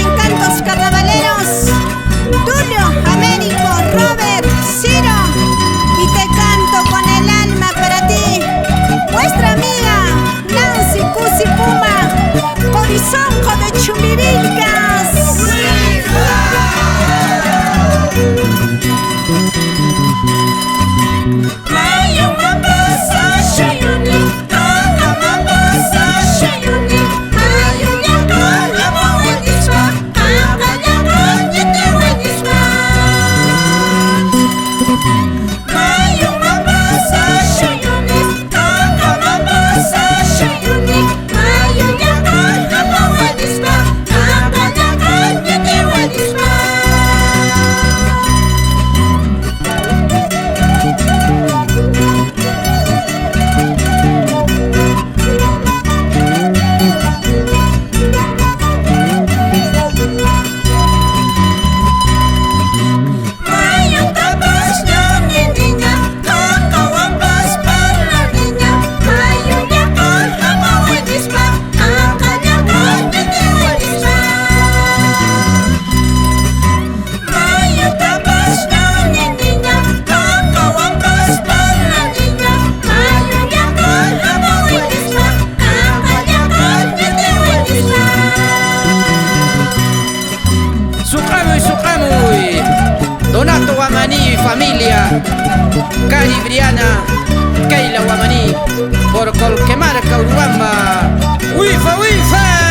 Encantos carnavaleros, Tulio, Américo, Robert, Ciro, y te canto con el alma para ti, vuestra amiga Nancy Cusi Puma, Horizonte de Chumbivilcas. Donato Guamaní y familia, Cari Briana, Keila Guamaní, por Colquemarca, Urubamba. ¡Wifa, wifa!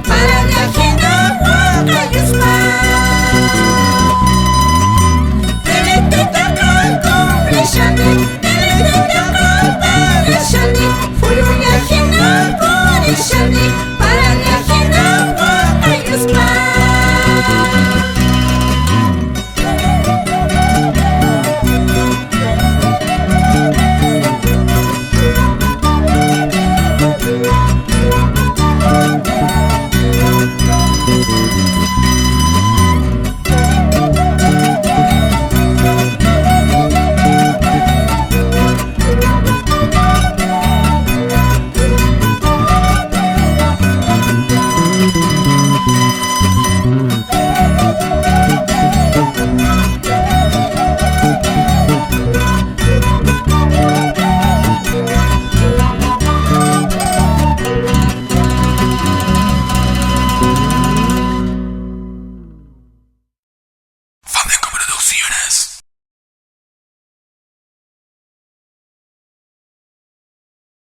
Para viaje no Guacayuspa. Fui un viaje no por el